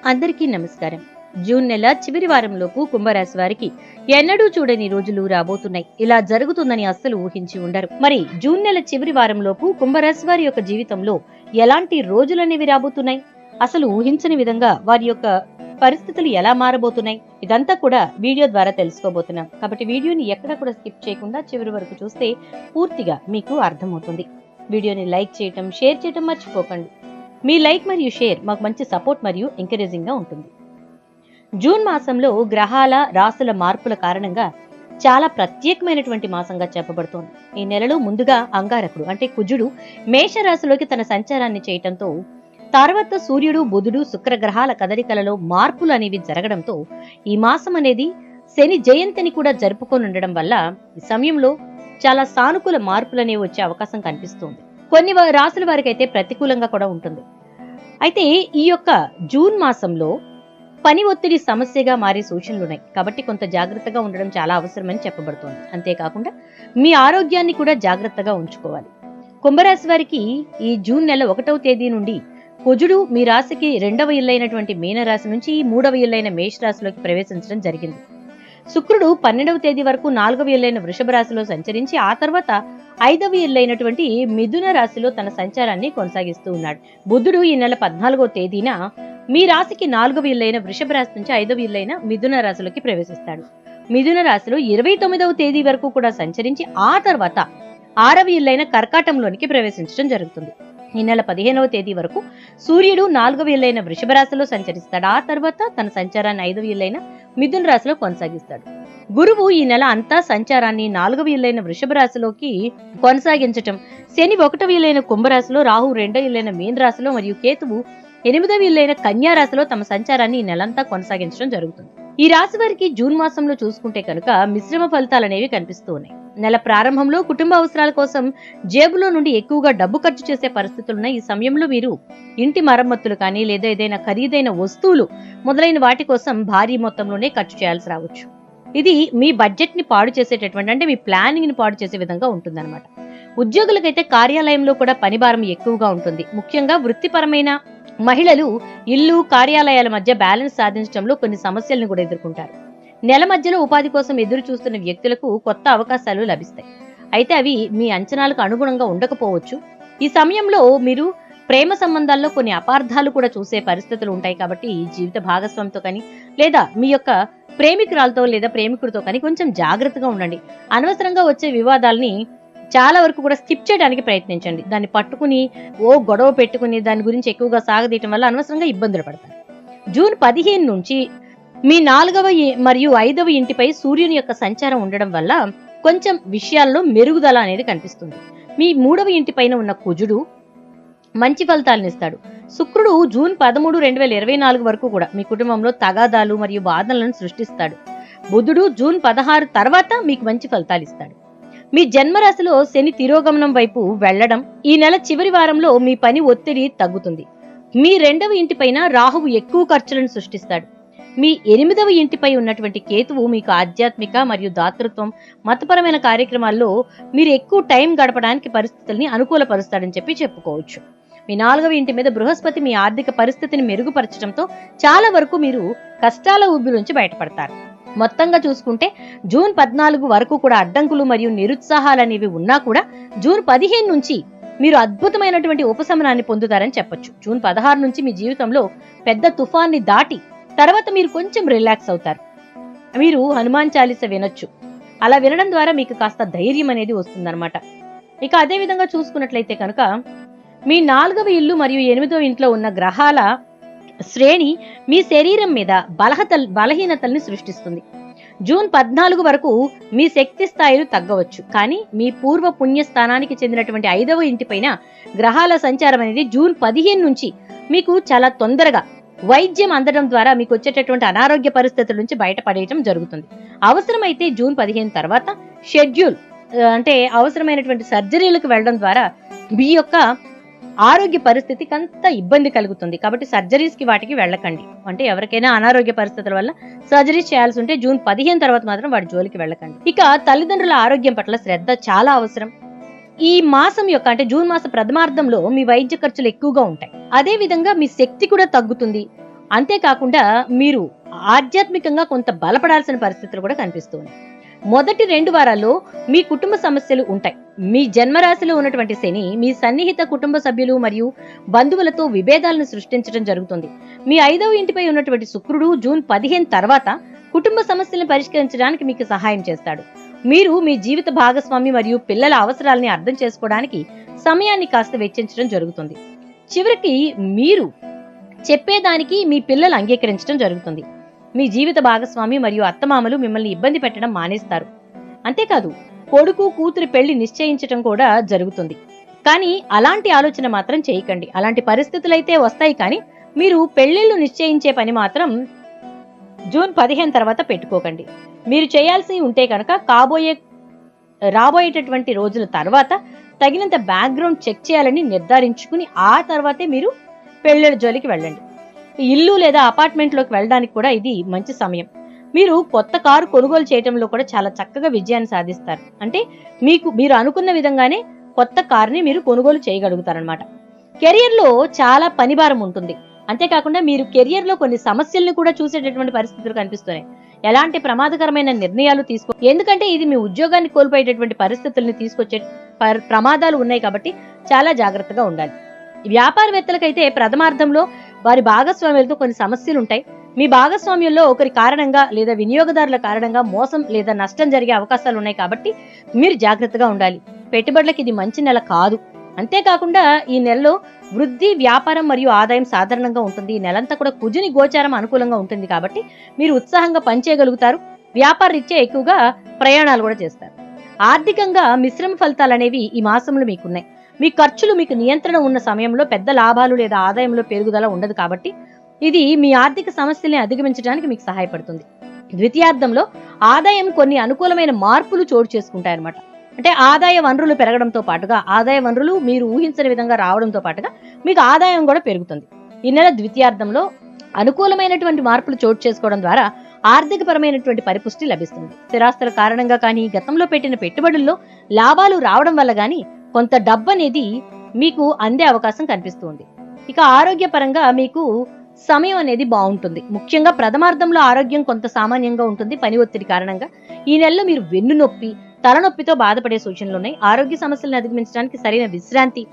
అందరికీ నమస్కారం. జూన్ నెల చివరి వారంలోపు కుంభరాశి వారికి ఎన్నడూ చూడని రోజులు రాబోతున్నాయి. ఇలా జరుగుతుందని అస్సలు ఊహించి ఉండరు. మరి జూన్ నెల చివరి వారంలోపు కుంభరాశి వారి యొక్క జీవితంలో ఎలాంటి రోజులనేవి రాబోతున్నాయి, అసలు ఊహించని విధంగా వారి యొక్క పరిస్థితులు ఎలా మారబోతున్నాయి, ఇదంతా కూడా వీడియో ద్వారా తెలుసుకోబోతున్నాం. కాబట్టి వీడియోని ఎక్కడ కూడా స్కిప్ చేయకుండా చివరి వరకు చూస్తే పూర్తిగా మీకు అర్థమవుతుంది. వీడియోని లైక్ చేయటం, షేర్ చేయటం మర్చిపోకండి. మీ లైక్ మరియు షేర్ మాకు మంచి సపోర్ట్ మరియు ఎంకరేజింగ్ గా ఉంటుంది. జూన్ మాసంలో గ్రహాల రాశుల మార్పుల కారణంగా చాలా ప్రత్యేకమైనటువంటి మాసంగా చెప్పబడుతోంది. ఈ నెలలో ముందుగా అంగారకుడు అంటే కుజుడు మేషరాశిలోకి తన సంచారాన్ని చేయటంతో, తర్వాత సూర్యుడు, బుధుడు, శుక్రగ్రహాల కదలికలలో మార్పులు అనేవి జరగడంతో ఈ మాసం అనేది శని జయంతిని కూడా జరుపుకొని వల్ల ఈ సమయంలో చాలా సానుకూల మార్పులు అనేవి వచ్చే అవకాశం కనిపిస్తుంది. కొన్ని రాశుల వారికి అయితే ప్రతికూలంగా కూడా ఉంటుంది. అయితే ఈ యొక్క జూన్ మాసంలో పని ఒత్తిడి సమస్యగా మారే సూచనలున్నాయి. కాబట్టి కొంత జాగ్రత్తగా ఉండడం చాలా అవసరమని చెప్పబడుతోంది. అంతేకాకుండా మీ ఆరోగ్యాన్ని కూడా జాగ్రత్తగా ఉంచుకోవాలి. కుంభరాశి వారికి ఈ జూన్ నెల 1వ తేదీ నుండి కుజుడు మీ రాశికి 2వ ఇల్లైనటువంటి మీనరాశి నుంచి 3వ ఇల్లైన మేషరాశిలోకి ప్రవేశించడం జరిగింది. శుక్రుడు 12వ తేదీ వరకు 4వ ఇల్లైన వృషభ రాశిలో సంచరించి ఆ తర్వాత 5వ ఇల్లైనటువంటి మిథున రాశిలో తన సంచారాన్ని కొనసాగిస్తూ ఉన్నాడు. బుధుడు ఈ నెల 14వ తేదీన మీ రాశికి 4వ ఇల్లైన వృషభ రాశి నుంచి 5వ ఇల్లైన మిథున రాశిలోకి ప్రవేశిస్తాడు. మిథున రాశిలో 29వ తేదీ వరకు కూడా సంచరించి ఆ తర్వాత 6వ ఇల్లైన కర్కాటంలోనికి ప్రవేశించడం జరుగుతుంది. ఈ నెల 15వ తేదీ వరకు సూర్యుడు 4వ ఇల్లైన వృషభ రాశిలో సంచరిస్తాడు. ఆ తర్వాత తన సంచారాన్ని 5వ ఇల్లైన మిథున రాశిలో కొనసాగిస్తాడు. గురువు ఈ నెల అంతా సంచారాన్ని 4వ ఇల్లైన వృషభ రాశిలోకి కొనసాగించటం, శని 1వ ఇల్లైన కుంభరాశిలో, రాహు 2వ ఇల్లైన మీన రాశిలో మరియు కేతువు 8వ ఇల్లైన కన్యా రాశిలో తమ సంచారాన్ని ఈ నెలంతా కొనసాగించడం జరుగుతుంది. ఈ రాశి వారికి జూన్ మాసంలో చూసుకుంటే కనుక మిశ్రమ ఫలితాలు అనేవి కనిపిస్తూ ఉన్నాయి. నెల ప్రారంభంలో కుటుంబ అవసరాల కోసం జేబులో నుండి ఎక్కువగా డబ్బు ఖర్చు చేసే పరిస్థితులున్న ఈ సమయంలో మీరు ఇంటి మరమ్మతులు కానీ లేదా ఏదైనా ఖరీదైన వస్తువులు మొదలైన వాటి కోసం భారీ మొత్తంలోనే ఖర్చు చేయాల్సి రావచ్చు. ఇది మీ బడ్జెట్ ని పాడు చేసేటటువంటి, అంటే మీ ప్లానింగ్ ని పాడు చేసే విధంగా ఉంటుందన్నమాట. ఉద్యోగులకైతే కార్యాలయంలో కూడా పని భారం ఎక్కువగా ఉంటుంది. ముఖ్యంగా వృత్తిపరమైన మహిళలు ఇల్లు, కార్యాలయాల మధ్య బ్యాలెన్స్ సాధించడంలో కొన్ని సమస్యలను కూడా ఎదుర్కొంటారు. నెల మధ్యలో ఉపాధి కోసం ఎదురు చూస్తున్న వ్యక్తులకు కొత్త అవకాశాలు లభిస్తాయి. అయితే అవి మీ అంచనాలకు అనుగుణంగా ఉండకపోవచ్చు. ఈ సమయంలో మీరు ప్రేమ సంబంధాల్లో కొన్ని అపార్థాలు కూడా చూసే పరిస్థితులు ఉంటాయి. కాబట్టి జీవిత భాగస్వామితో కానీ లేదా మీ యొక్క ప్రేమికురాలతో లేదా ప్రేమికుడితో కానీ కొంచెం జాగ్రత్తగా ఉండండి. అనవసరంగా వచ్చే వివాదాలని చాలా వరకు కూడా స్కిప్ చేయడానికి ప్రయత్నించండి. దాన్ని పట్టుకుని గొడవ పెట్టుకుని దాని గురించి ఎక్కువగా సాగదీయటం వల్ల అనవసరంగా ఇబ్బందులు పడతారు. జూన్ 15 నుంచి మీ 4వ మరియు 5వ ఇంటిపై సూర్యుని యొక్క సంచారం ఉండడం వల్ల కొంచెం విషయాల్లో మెరుగుదల అనేది కనిపిస్తుంది. మీ 3వ ఇంటి పైన ఉన్న కుజుడు మంచి ఫలితాలను ఇస్తాడు. శుక్రుడు జూన్ 13, 2024 వరకు కూడా మీ కుటుంబంలో తగాదాలు మరియు బాధలను సృష్టిస్తాడు. బుధుడు జూన్ 16 తర్వాత మీకు మంచి ఫలితాలు ఇస్తాడు. మీ జన్మరాశిలో శని తిరోగమనం వైపు వెళ్లడం ఈ నెల చివరి వారంలో మీ పని ఒత్తిడి తగ్గుతుంది. మీ 2వ ఇంటిపైన రాహువు ఎక్కువ ఖర్చులను సృష్టిస్తాడు. మీ 8వ ఇంటిపై ఉన్నటువంటి కేతువు మీకు ఆధ్యాత్మిక మరియు దాతృత్వం, మతపరమైన కార్యక్రమాల్లో మీరు ఎక్కువ టైం గడపడానికి పరిస్థితుల్ని అనుకూలపరుస్తాడని చెప్పుకోవచ్చు. మీ 4వ ఇంటి మీద బృహస్పతి మీ ఆర్థిక పరిస్థితిని మెరుగుపరచడంతో చాలా వరకు మీరు కష్టాల ఊబి నుంచి బయటపడతారు. మొత్తంగా చూసుకుంటే జూన్ 14 వరకు కూడా అడ్డంకులు మరియు నిరుత్సాహాలు అనేవి ఉన్నా కూడా జూన్ 15 నుంచి మీరు అద్భుతమైనటువంటి ఉపశమనాన్ని పొందుతారని చెప్పొచ్చు. జూన్ 16 నుంచి మీ జీవితంలో పెద్ద తుఫాన్ని దాటి తర్వాత మీరు కొంచెం రిలాక్స్ అవుతారు. మీరు హనుమాన్ చాలీస వినొచ్చు. అలా వినడం ద్వారా మీకు కాస్త ధైర్యం అనేది వస్తుందన్నమాట. ఇక అదే విధంగా చూసుకున్నట్లయితే కనుక మీ 4వ ఇల్లు మరియు 8వ ఇంట్లో ఉన్న గ్రహాల శ్రేణి మీ శరీరం మీద బలహీనతల్ని సృష్టిస్తుంది. జూన్ 14 వరకు మీ శక్తి స్థాయిలు తగ్గవచ్చు. కానీ మీ పూర్వ పుణ్య స్థానానికి చెందినటువంటి 5వ ఇంటిపైన గ్రహాల సంచారం అనేది జూన్ 15 నుంచి మీకు చాలా తొందరగా వైద్యం అందడం ద్వారా మీకు వచ్చేటటువంటి అనారోగ్య పరిస్థితుల నుంచి బయటపడేయడం జరుగుతుంది. అవసరమైతే జూన్ 15 తర్వాత షెడ్యూల్ అంటే అవసరమైనటువంటి సర్జరీలకు వెళ్లడం ద్వారా మీ యొక్క ఆరోగ్య పరిస్థితికి అంత ఇబ్బంది కలుగుతుంది. కాబట్టి సర్జరీస్ కి వాటికి వెళ్ళకండి. అంటే ఎవరికైనా అనారోగ్య పరిస్థితుల వల్ల సర్జరీస్ చేయాల్సి ఉంటే జూన్ 15 తర్వాత మాత్రం వాటి జోలికి వెళ్ళకండి. ఇక తల్లిదండ్రుల ఆరోగ్యం పట్ల శ్రద్ధ చాలా అవసరం. ఈ మాసం యొక్క అంటే జూన్ మాస ప్రథమార్థంలో మీ వైద్య ఖర్చులు ఎక్కువగా ఉంటాయి. అదే విధంగా మీ శక్తి కూడా తగ్గుతుంది. అంతేకాకుండా మీరు ఆధ్యాత్మికంగా కొంత బలపడాల్సిన పరిస్థితులు కూడా కనిపిస్తూ ఉన్నాయి. మొదటి 2 వారాల్లో మీ కుటుంబ సమస్యలు ఉంటాయి. మీ జన్మరాశిలో ఉన్నటువంటి శని మీ సన్నిహిత కుటుంబ సభ్యులు మరియు బంధువులతో విభేదాలను సృష్టించడం జరుగుతుంది. మీ 5వ ఇంటిపై ఉన్నటువంటి శుక్రుడు జూన్ 15 తర్వాత కుటుంబ సమస్యలను పరిష్కరించడానికి మీకు సహాయం చేస్తాడు. మీరు మీ జీవిత భాగస్వామి మరియు పిల్లల అవసరాలని అర్థం చేసుకోవడానికి సమయాన్ని కాస్త వెచ్చించడం జరుగుతుంది. చివరికి మీరు చెప్పేదానికి మీ పిల్లలు అంగీకరించడం జరుగుతుంది. మీ జీవిత భాగస్వామి మరియు అత్తమామలు మిమ్మల్ని ఇబ్బంది పెట్టడం మానేస్తారు. అంతేకాదు కొడుకు కూతురి పెళ్లి నిశ్చయించడం కూడా జరుగుతుంది. కానీ అలాంటి ఆలోచన మాత్రం చేయకండి. అలాంటి పరిస్థితులైతే వస్తాయి, కానీ మీరు పెళ్లిళ్లు నిశ్చయించే పని మాత్రం జూన్ 15 తర్వాత పెట్టుకోకండి. మీరు చేయాల్సి ఉంటే కనుక రాబోయేటటువంటి రోజుల తర్వాత తగినంత బ్యాక్గ్రౌండ్ చెక్ చేయాలని నిర్ధారించుకుని ఆ తర్వాతే మీరు పెళ్లిళ్ళ జోలికి వెళ్ళండి. ఇల్లు లేదా అపార్ట్మెంట్లోకి వెళ్ళడానికి కూడా ఇది మంచి సమయం. మీరు కొత్త కారు కొనుగోలు చేయడంలో కూడా చాలా చక్కగా విజయాన్ని సాధిస్తారు. అంటే మీరు అనుకున్న విధంగానే కొత్త కారుని మీరు కొనుగోలు చేయగలుగుతారనమాట. కెరియర్లో చాలా పనిభారం ఉంటుంది. అంతేకాకుండా మీరు కెరియర్ లో కొన్ని సమస్యల్ని కూడా చూసేటటువంటి పరిస్థితులు కనిపిస్తున్నాయి. ఎలాంటి ప్రమాదకరమైన నిర్ణయాలు ఎందుకంటే ఇది మీ ఉద్యోగాన్ని కోల్పోయేటటువంటి పరిస్థితుల్ని తీసుకొచ్చే ప్రమాదాలు ఉన్నాయి కాబట్టి చాలా జాగ్రత్తగా ఉండాలి. వ్యాపారవేత్తలకైతే ప్రథమార్థంలో వారి భాగస్వామ్యాలతో కొన్ని సమస్యలు ఉంటాయి. మీ భాగస్వామ్యంలో ఒకరి కారణంగా లేదా వినియోగదారుల కారణంగా మోసం లేదా నష్టం జరిగే అవకాశాలు ఉన్నాయి కాబట్టి మీరు జాగ్రత్తగా ఉండాలి. పెట్టుబడులకు ఇది మంచి నెల కాదు. అంతేకాకుండా ఈ నెలలో వృద్ధి, వ్యాపారం మరియు ఆదాయం సాధారణంగా ఉంటుంది. ఈ నెలంతా కూడా కుజుని గోచారం అనుకూలంగా ఉంటుంది కాబట్టి మీరు ఉత్సాహంగా పనిచేయగలుగుతారు. వ్యాపార రీత్యా ఎక్కువగా ప్రయాణాలు కూడా చేస్తారు. ఆర్థికంగా మిశ్రమ ఫలితాలు అనేవి ఈ మాసంలో మీకున్నాయి. మీ ఖర్చులు మీకు నియంత్రణ ఉన్న సమయంలో పెద్ద లాభాలు లేదా ఆదాయంలో పెరుగుదల ఉండదు కాబట్టి ఇది మీ ఆర్థిక సమస్యల్ని అధిగమించడానికి మీకు సహాయపడుతుంది. ద్వితీయార్థంలో ఆదాయం కొన్ని అనుకూలమైన మార్పులు చోటు చేసుకుంటాయన్నమాట. అంటే ఆదాయ వనరులు పెరగడంతో పాటుగా ఆదాయ వనరులు మీరు ఊహించని విధంగా రావడంతో పాటుగా మీకు ఆదాయం కూడా పెరుగుతుంది. ఈ నెల ద్వితీయార్థంలో అనుకూలమైనటువంటి మార్పులు చోటు చేసుకోవడం ద్వారా ఆర్థిక పరమైనటువంటి పరిపుష్టి లభిస్తుంది. స్థిరాస్తుల కారణంగా కానీ గతంలో పెట్టిన పెట్టుబడుల్లో లాభాలు రావడం వల్ల గానీ కొంత డబ్బు అనేది మీకు అందే అవకాశం కనిపిస్తుంది. ఇక ఆరోగ్యపరంగా మీకు సమయం అనేది బాగుంటుంది. ముఖ్యంగా ప్రథమార్థంలో ఆరోగ్యం కొంత సామాన్యంగా ఉంటుంది. పని ఒత్తిడి కారణంగా ఈ నెలలో మీరు వెన్ను నొప్పి, తలనొప్పితో బాధపడే సూచనలు ఉన్నాయి. ఆరోగ్య సమస్యలను అధిగమించడానికి సరైన విశ్రాంతి,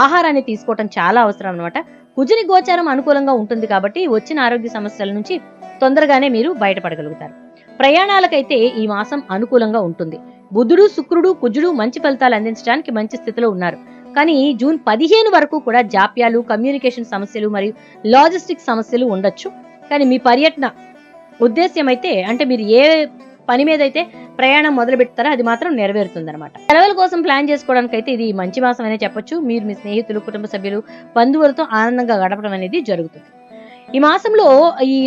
ఆహారాన్ని తీసుకోవడం చాలా అవసరం అన్నమాట. కుజుని గోచారం అనుకూలంగా ఉంటుంది కాబట్టి వచ్చిన ఆరోగ్య సమస్యల నుంచి తొందరగానే మీరు బయటపడగలుగుతారు. ప్రయాణాలకైతే ఈ మాసం అనుకూలంగా ఉంటుంది. బుధుడు, శుక్రుడు, కుజుడు మంచి ఫలితాలు అందించడానికి మంచి స్థితిలో ఉన్నారు. కానీ జూన్ 15 వరకు కూడా జాప్యాలు, కమ్యూనికేషన్ సమస్యలు మరియు లాజిస్టిక్ సమస్యలు ఉండొచ్చు. కానీ మీ పర్యటన ఉద్దేశ్యం అయితే అంటే మీరు ఏ పని మీద అయితే ప్రయాణం మొదలు పెడతారో అది మాత్రం నెరవేరుతుంది అనమాట. సెలవుల కోసం ప్లాన్ చేసుకోవడానికి అయితే ఇది మంచి మాసం అనే చెప్పొచ్చు. మీరు మీ స్నేహితులు, కుటుంబ సభ్యులు, బంధువులతో ఆనందంగా గడపడం అనేది జరుగుతుంది. ఈ మాసంలో ఈ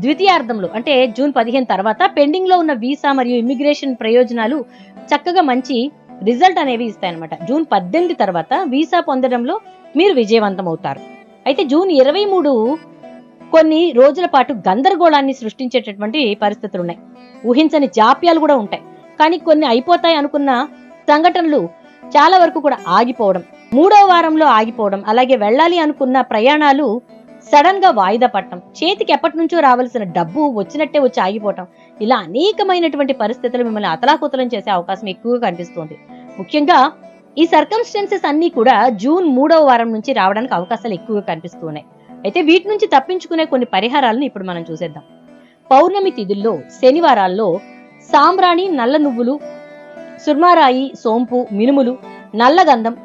ద్వితీయార్థంలో అంటే జూన్ 15 తర్వాత పెండింగ్ లో ఉన్న వీసా మరియు ఇమిగ్రేషన్ ప్రయోజనాలు చక్కగా మంచి రిజల్ట్ అనేవి ఇస్తాయన్నమాట. జూన్ 18 తర్వాత వీసా పొందడంలో మీరు విజయవంతం అవుతారు. అయితే జూన్ 23 కొన్ని రోజుల పాటు గందరగోళాన్ని సృష్టించేటటువంటి పరిస్థితులు ఉన్నాయి. ఊహించని జాప్యాలు కూడా ఉంటాయి. కానీ కొన్ని అయిపోతాయి అనుకున్న సంఘటనలు చాలా వరకు కూడా ఆగిపోవడం, 3వ వారంలో ఆగిపోవడం, అలాగే వెళ్ళాలి అనుకున్న ప్రయాణాలు సడన్ గా వాయిదా పడటం, చేతికి ఎప్పటి నుంచో రావాల్సిన డబ్బు వచ్చినట్టే వచ్చి ఆగిపోవటం, ఇలా అనేకమైనటువంటి పరిస్థితులు మిమ్మల్ని అతలాకుతలం చేసే అవకాశం ఎక్కువగా కనిపిస్తుంది. ముఖ్యంగా ఈ సర్కమ్స్టెన్సెస్ అన్ని కూడా జూన్ 3వ వారం నుంచి రావడానికి అవకాశాలు ఎక్కువగా కనిపిస్తున్నాయి. అయితే వీటి నుంచి తప్పించుకునే కొన్ని పరిహారాలను ఇప్పుడు మనం చూసేద్దాం. పౌర్ణమి తిథుల్లో, శనివారాల్లో సాంబ్రాణి, నల్ల నువ్వులు, సుర్మారాయి, సోంపు, మినుములు, నల్లగంధం,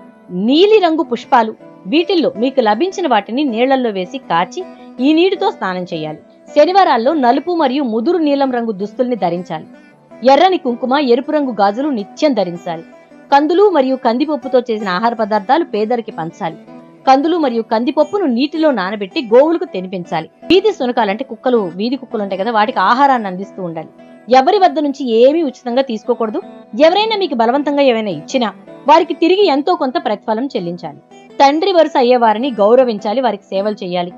నీలిరంగు పుష్పాలు వీటిల్లో మీకు లభించిన వాటిని నీళ్లలో వేసి కాచి ఈ నీటితో స్నానం చేయాలి. శనివారాల్లో నలుపు మరియు ముదురు నీలం రంగు దుస్తుల్ని ధరించాలి. ఎర్రని కుంకుమ, ఎరుపు రంగు గాజులు నిత్యం ధరించాలి. కందులు మరియు కందిపప్పుతో చేసిన ఆహార పదార్థాలు పేదరికి పంచాలి. కందులు మరియు కందిపప్పును నీటిలో నానబెట్టి గోవులకు తినిపించాలి. వీధి సునకాలంటే కుక్కలు, వీధి కుక్కలు ఉంటాయి కదా, వాటికి ఆహారాన్ని అందిస్తూ ఉండాలి. ఎవరి వద్ద నుంచి ఏమీ ఉచితంగా తీసుకోకూడదు. ఎవరైనా మీకు బలవంతంగా ఏమైనా ఇచ్చినా వారికి తిరిగి ఎంతో కొంత ప్రతిఫలం చెల్లించాలి. తండ్రి వరుస అయ్యే వారిని గౌరవించాలి, వారికి సేవలు చేయాలి.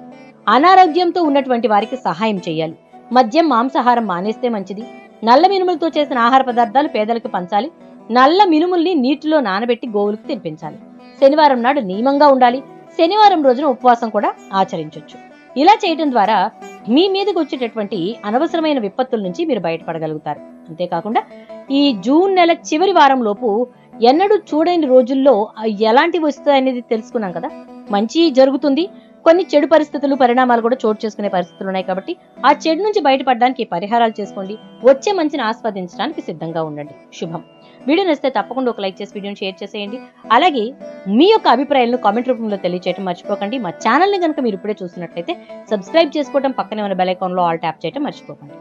అనారోగ్యంతో ఉన్నటువంటి వారికి సహాయం చేయాలి. మద్యం, మాంసాహారం మానేస్తే మంచిది. నల్ల మినుములతో చేసిన ఆహార పదార్థాలు పేదలకు పంచాలి. నల్ల మినుముల్ని నీటిలో నానబెట్టి గోవులకు తినిపించాలి. శనివారం నాడు నియమంగా ఉండాలి. శనివారం రోజున ఉపవాసం కూడా ఆచరించవచ్చు. ఇలా చేయడం ద్వారా మీ మీదకి వచ్చేటటువంటి అనవసరమైన విపత్తుల నుంచి మీరు బయటపడగలుగుతారు. అంతేకాకుండా ఈ జూన్ నెల చివరి వారం లోపు ఎన్నడూ చూడని రోజుల్లో ఎలాంటివి వస్తాయనేది తెలుసుకున్నాం కదా. మంచి జరుగుతుంది, కొన్ని చెడు పరిస్థితులు పరిణామాలు కూడా చోటు చేసుకునే పరిస్థితులు ఉన్నాయి. కాబట్టి ఆ చెడు నుంచి బయటపడడానికి పరిహారాలు చేసుకోండి. వచ్చే మంచిని ఆస్వాదించడానికి సిద్ధంగా ఉండండి. శుభం. వీడియో నచ్చితే తప్పకుండా ఒక లైక్ చేసి వీడియోని షేర్ చేసేయండి. అలాగే మీ యొక్క అభిప్రాయాలను కామెంట్ రూపంలో తెలియజేయడం మర్చిపోకండి. మా ఛానల్ని కనుక మీరు ఇప్పుడే చూస్తున్నట్లయితే సబ్స్క్రైబ్ చేసుకోవడం, పక్కనే ఉన్న బెల్ ఐకాన్లో ఆల్ ట్యాప్ చేయడం మర్చిపోకండి.